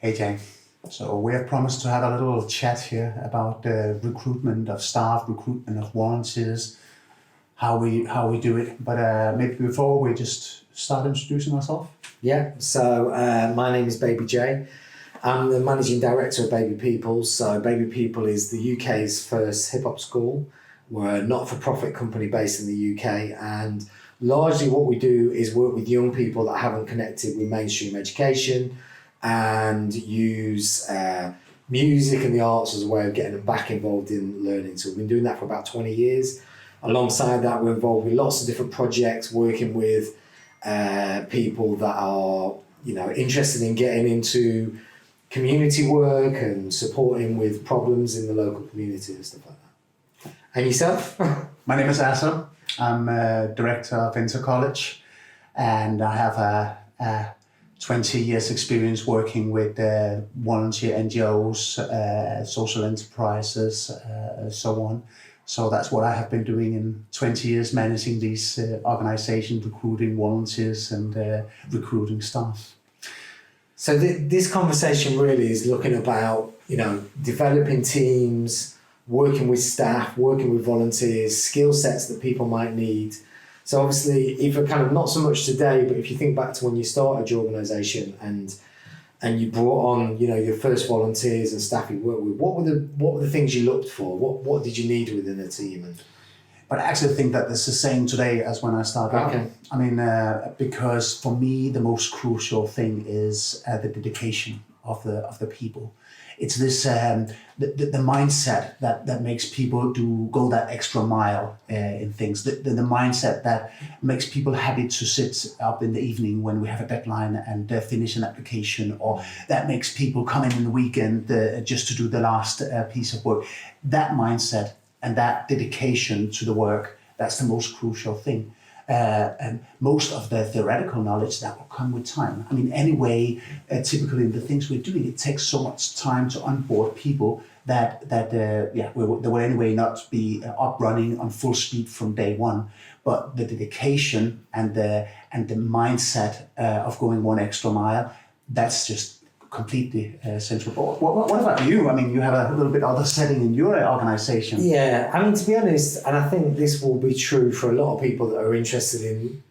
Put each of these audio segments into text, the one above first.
Hey Jane. So we have promised to have a little chat here about the recruitment of staff, recruitment of volunteers, how we do it. But maybe before we just start introducing ourselves. Yeah, so my name is Baby J. I'm the Managing Director of Baby People. So Baby People is the UK's first hip hop school. We're a not-for-profit company based in the UK, and largely what we do is work with young people that haven't connected with mainstream education and use music and the arts as a way of getting them back involved in learning. So we've been doing that for about 20 years. Alongside that, we're involved with lots of different projects, working with people that are, interested in getting into community work and supporting with problems in the local community and stuff like that. And yourself? My name is Asa. I'm Director of Intercollege, and I have a 20 years experience working with volunteer NGOs, social enterprises, so on. So that's what I have been doing in 20 years, managing these organizations, recruiting volunteers and recruiting staff. So this conversation really is looking about, developing teams, working with staff, working with volunteers, skill sets that people might need. So obviously, even kind of not so much today, but if you think back to when you started your organisation and you brought on, your first volunteers and staff you worked with, what were the things you looked for? What did you need within a team? But I actually think that it's the same today as when I started out. I mean, because for me, the most crucial thing is the dedication of the people. It's this the mindset that makes people go that extra mile in things. The mindset that makes people happy to sit up in the evening when we have a deadline and finish an application, or that makes people come in the weekend just to do the last piece of work. That mindset and that dedication to the work, that's the most crucial thing. And most of the theoretical knowledge that will come with time. I mean, anyway, typically in the things we're doing, it takes so much time to onboard people that they will anyway not be up running on full speed from day one. But the dedication and the mindset of going one extra mile, that's just completely central. What about you? I mean, you have a little bit other setting in your organization. Yeah, I mean, to be honest, and I think this will be true for a lot of people that are interested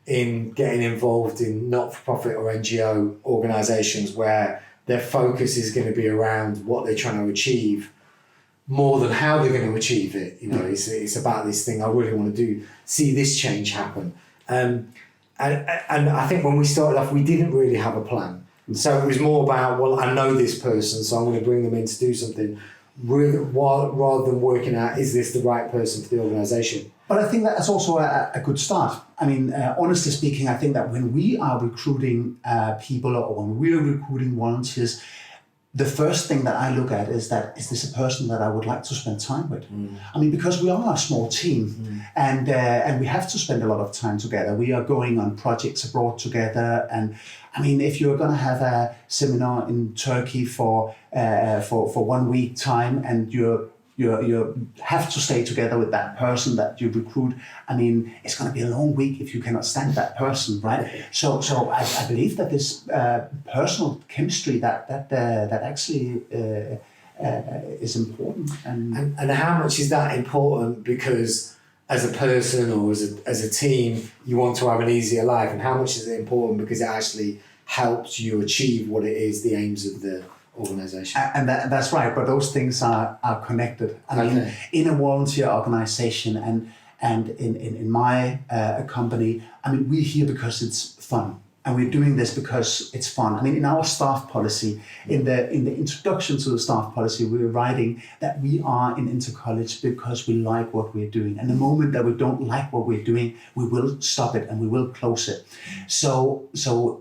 in getting involved in not-for-profit or NGO organizations where their focus is going to be around what they're trying to achieve more than how they're going to achieve it. It's about this thing, I really want to see this change happen. And I think when we started off, we didn't really have a plan. So it was more about, well, I know this person, so I'm going to bring them in to do something, rather than working out, is this the right person for the organisation? But I think that's also a good start. I mean, honestly speaking, I think that when we are recruiting people or when we're recruiting volunteers, the first thing that I look at is this a person that I would like to spend time with? I mean, because we are a small team and we have to spend a lot of time together. We are going on projects abroad together. And I mean, if you're going to have a seminar in Turkey for 1 week time and you have to stay together with that person that you recruit, I mean, it's going to be a long week if you cannot stand that person, right? So I believe that this personal chemistry that actually is important. And how much is that important? Because as a person or as a team, you want to have an easier life, and how much is it important because it actually helps you achieve what it is, the aims of the organisation? And that's right, but those things are connected. I mean, in a volunteer organisation and in my company, I mean, we're here because it's fun. And we're doing this because it's fun. I mean, in our staff policy, in the introduction to the staff policy, we were writing that we are in Intercollege because we like what we're doing. And the moment that we don't like what we're doing, we will stop it and we will close it. So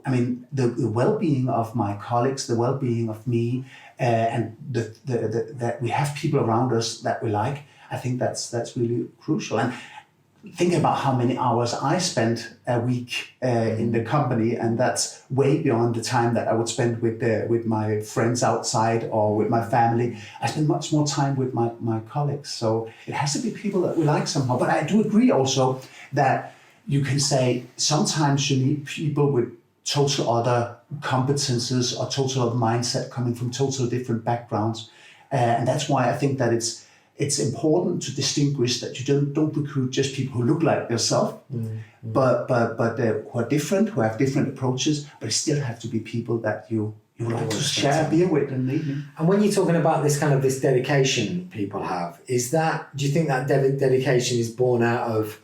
I mean, the well-being of my colleagues, the well-being of me, and that we have people around us that we like, I think that's really crucial. And think about how many hours I spend a week in the company, and that's way beyond the time that I would spend with my friends outside or with my family. I spend much more time with my colleagues. So it has to be people that we like somehow. But I do agree also that you can say sometimes you need people with total other competences or total mindset coming from total different backgrounds. And that's why I think that it's important to distinguish that you don't recruit just people who look like yourself, but who are different, who have different approaches, but it still have to be people that you like to share a beer with in the evening. And when you're talking about this dedication people have, do you think that dedication is born out of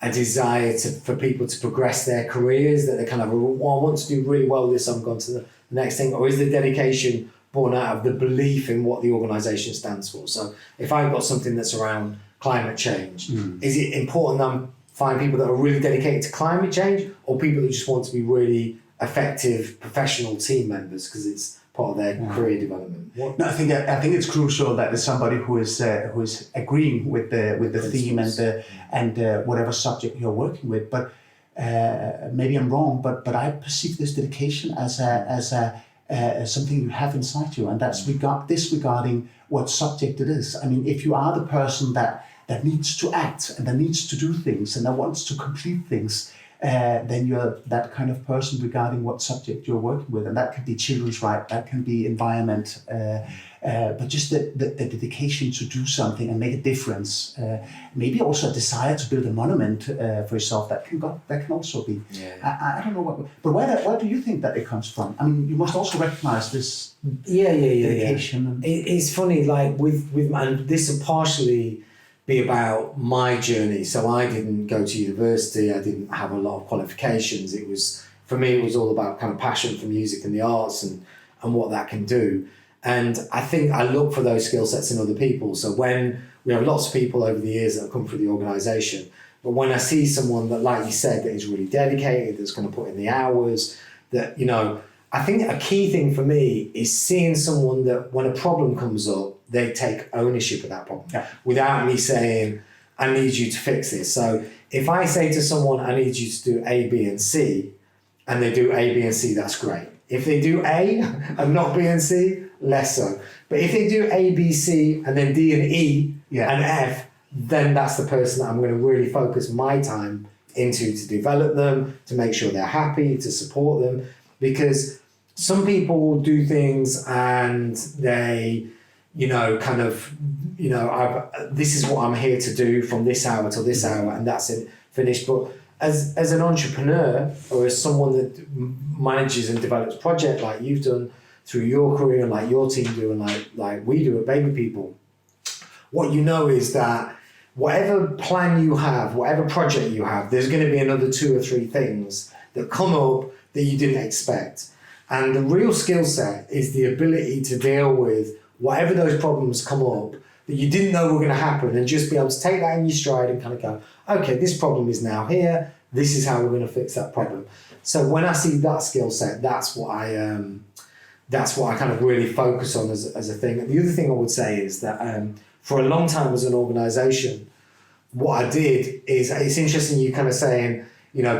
a desire for people to progress their careers, that they kind of, well, I want to do really well with this, I'm going to the next thing, or is the dedication born out of the belief in what the organisation stands for? So if I've got something that's around climate change, is it important that I find people that are really dedicated to climate change, or people that just want to be really effective professional team members because it's part of their career development? No, I think it's crucial that there's somebody who is agreeing with the theme and whatever subject you're working with. But maybe I'm wrong, but I perceive this dedication as something you have inside you, and that's disregarding what subject it is. I mean, if you are the person that needs to act and that needs to do things and that wants to complete things, then you're that kind of person regarding what subject you're working with. And that can be children's right, that can be environment, but just the dedication to do something and make a difference. Maybe also a desire to build a monument for yourself, that can also be. I don't know but where do you think that it comes from? I mean, you must also recognize this dedication. It's funny, like with and this will partially be about my journey. So I didn't go to university, I didn't have a lot of qualifications. For me, it was all about kind of passion for music and the arts and what that can do. And I think I look for those skill sets in other people. So when we have lots of people over the years that have come through the organisation, but when I see someone that, like you said, that is really dedicated, that's going to put in the hours, that, I think a key thing for me is seeing someone that when a problem comes up, they take ownership of that problem without me saying, I need you to fix this. So if I say to someone, I need you to do A, B, and C, and they do A, B, and C, that's great. If they do A and not B and C, less so. But if they do A, B, C, and then D and E and F, then that's the person that I'm going to really focus my time into to develop them, to make sure they're happy, to support them. Because some people do things and they, this is what I'm here to do from this hour till this hour, and that's it, finished. But as an entrepreneur, or as someone that manages and develops projects like you've done through your career, and like your team do, and like we do at Baby People, what you know is that whatever plan you have, whatever project you have, there's going to be another 2 or 3 things that come up that you didn't expect. And the real skill set is the ability to deal with whatever those problems come up that you didn't know were going to happen, and just be able to take that in your stride and kind of go, okay, this problem is now here, this is how we're going to fix that problem. So when I see that skill set, that's what I kind of really focus on as a thing. And the other thing I would say is that for a long time as an organisation, what I did is, it's interesting you kind of saying,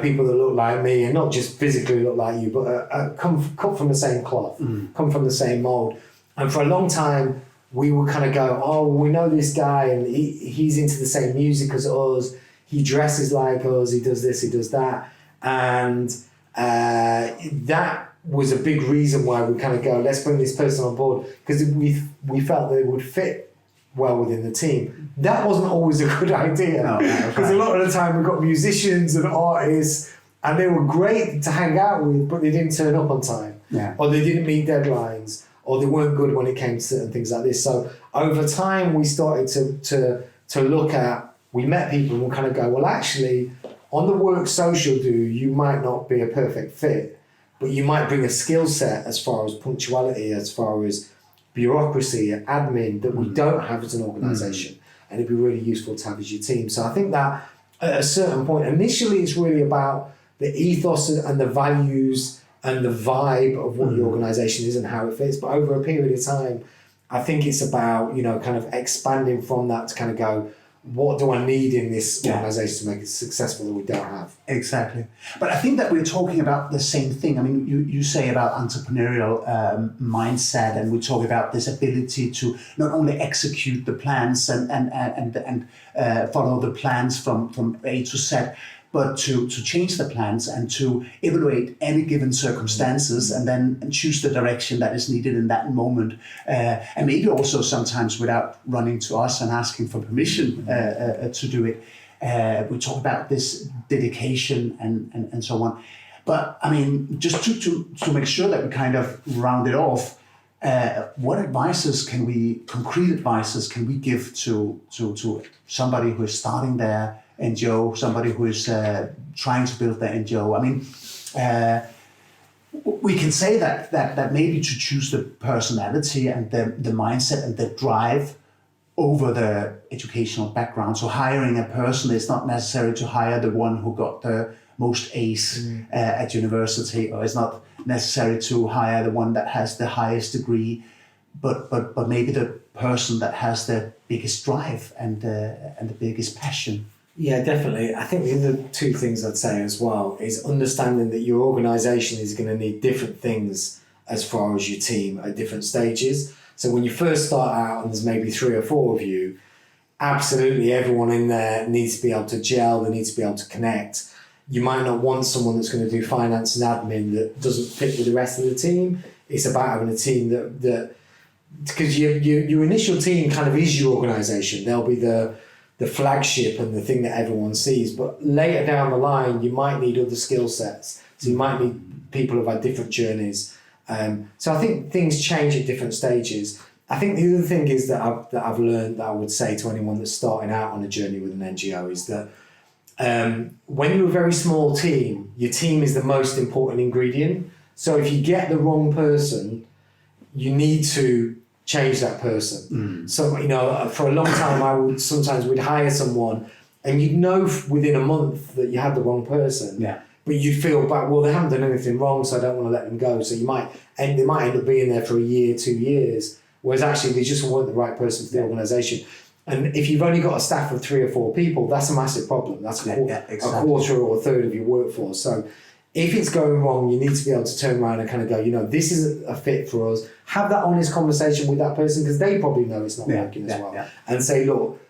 people that look like me, and not just physically look like you, but come from the same cloth, come from the same mould. And for a long time, we would kind of go, oh, we know this guy, and he's into the same music as us, he dresses like us, he does this, he does that. And that was a big reason why we kind of go, let's bring this person on board, because we felt they would fit well within the team. That wasn't always a good idea, because a lot of the time we've got musicians and artists, and they were great to hang out with, but they didn't turn up on time, or they didn't meet deadlines, or they weren't good when it came to certain things like this. So over time, we started to look at, we met people and we kind of go, well, actually, on the work social you might not be a perfect fit, but you might bring a skill set as far as punctuality, as far as bureaucracy and admin that we don't have as an organisation, and it'd be really useful to have as your team. So I think that at a certain point, initially it's really about the ethos and the values and the vibe of what the organisation is and how it fits. But over a period of time, I think it's about, kind of expanding from that to kind of go, what do I need in this organisation to make it successful that we don't have? Exactly. But I think that we're talking about the same thing. I mean, you say about entrepreneurial mindset, and we talk about this ability to not only execute the plans and follow the plans from A to Z, but to change the plans and to evaluate any given circumstances and then choose the direction that is needed in that moment. And maybe also sometimes without running to us and asking for permission to do it. We talk about this dedication and so on. But I mean, just to make sure that we kind of round it off, what concrete advices can we give to somebody who is starting their NGO, somebody who is trying to build their NGO? I mean, we can say that maybe to choose the personality and the mindset and the drive over the educational background. So hiring a person is not necessary to hire the one who got the most A's at university, or it's not necessary to hire the one that has the highest degree, but maybe the person that has the biggest drive and the biggest passion. Yeah, definitely. I think the other two things I'd say as well is understanding that your organisation is going to need different things as far as your team at different stages. So when you first start out and there's maybe 3 or 4 of you, absolutely everyone in there needs to be able to gel, they need to be able to connect. You might not want someone that's going to do finance and admin that doesn't fit with the rest of the team. It's about having a team that because your initial team kind of is your organisation. They'll be the flagship and the thing that everyone sees. But later down the line, you might need other skill sets. So you might need people who've had different journeys. So I think things change at different stages. I think the other thing is that I've learned that I would say to anyone that's starting out on a journey with an NGO is that when you're a very small team, your team is the most important ingredient. So if you get the wrong person, you need to change that person. So, you know, for a long time, we'd hire someone and you'd know within a month that you had the wrong person. Yeah. But you'd feel back, well, they haven't done anything wrong, so I don't want to let them go. So they might end up being there for a year, 2 years, whereas actually they just weren't the right person for the organisation. And if you've only got a staff of 3 or 4 people, that's a massive problem. That's a quarter or a third of your workforce. So if it's going wrong, you need to be able to turn around and kind of go, you know, this isn't a fit for us. Have that honest conversation with that person because they probably know it's not working as well. Yeah. And say, look,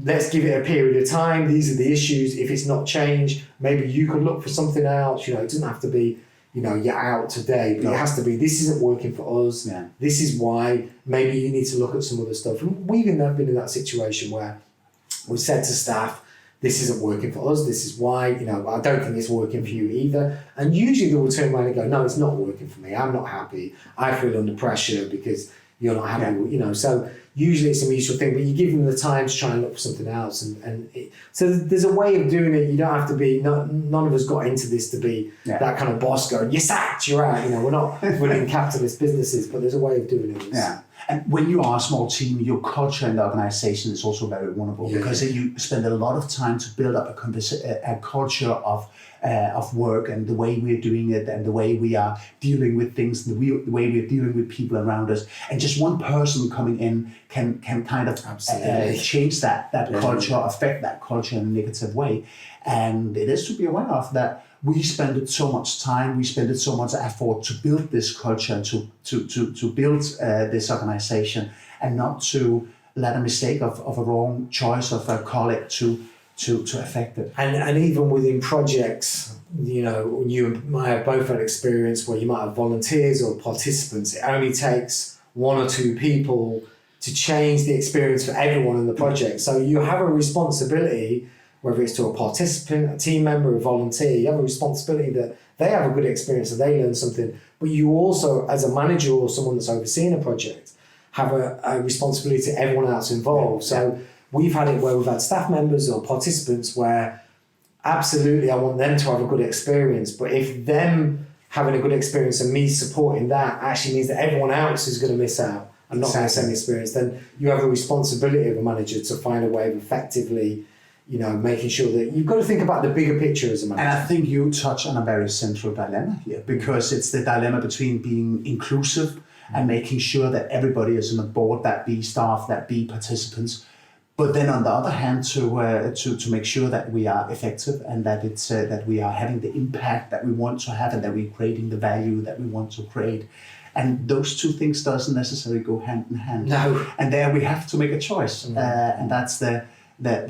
let's give it a period of time. These are the issues. If it's not changed, maybe you could look for something else. You know, it doesn't have to be, you know, you're out today, but it has to be, this isn't working for us. Yeah. This is why. Maybe you need to look at some other stuff. And we've been in that situation where we've said to staff, this isn't working for us. This is why, you know, I don't think it's working for you either. And usually they will turn around and go, no, it's not working for me. I'm not happy. I feel under pressure because you're not happy, you know. So usually it's a mutual thing, but you give them the time to try and look for something else. So there's a way of doing it. You don't have to be, none of us got into this to be that kind of boss going, you're sacked, you're out. You know, we're not running capitalist businesses, but there's a way of doing it. Yeah. And when you are a small team, your culture in the organization is also very vulnerable because you spend a lot of time to build up a culture of work and the way we're doing it and the way we are dealing with things, the way we're dealing with people around us. And just one person coming in can kind of change that culture, affect that culture in a negative way. And it is to be aware of that. We spend so much time, we spend so much effort to build this culture and to build this organization, and not to let a mistake of a wrong choice of a colleague to affect it. And even within projects, you know, you might have both had experience where you might have volunteers or participants. It only takes 1 or 2 people to change the experience for everyone in the project. So you have a responsibility, whether it's to a participant, a team member, a volunteer, you have a responsibility that they have a good experience, that they learn something. But you also, as a manager or someone that's overseeing a project, have a responsibility to everyone else involved. So we've had it where we've had staff members or participants where absolutely I want them to have a good experience. But if them having a good experience and me supporting that actually means that everyone else is going to miss out and not get the same experience, then you have a responsibility of a manager to find a way of effectively, you know, making sure that you've got to think about the bigger picture as a manager. And I think you touch on a very central dilemma here, because it's the dilemma between being inclusive and making sure that everybody is on the board, that be staff, that be participants. But then on the other hand, to make sure that we are effective and that it's that we are having the impact that we want to have and that we're creating the value that we want to create. And those two things doesn't necessarily go hand in hand. No. And there we have to make a choice. And that's the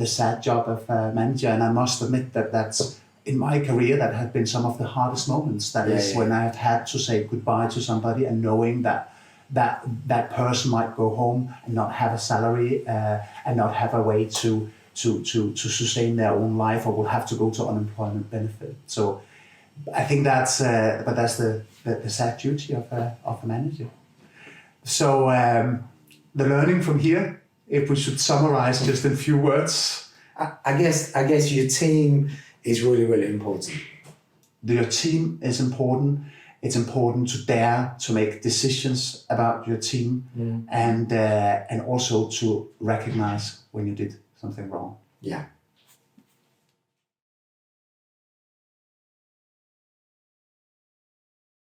sad job of a manager. And I must admit that in my career, that have been some of the hardest moments. That is when I have had to say goodbye to somebody and knowing that person might go home and not have a salary and not have a way to sustain their own life, or will have to go to unemployment benefit. So I think that's the sad duty of a manager. So the learning from here, if we should summarize just in a few words. I guess your team is really, really important. Your team is important. It's important to dare to make decisions about your team, and also to recognize when you did something wrong. Yeah.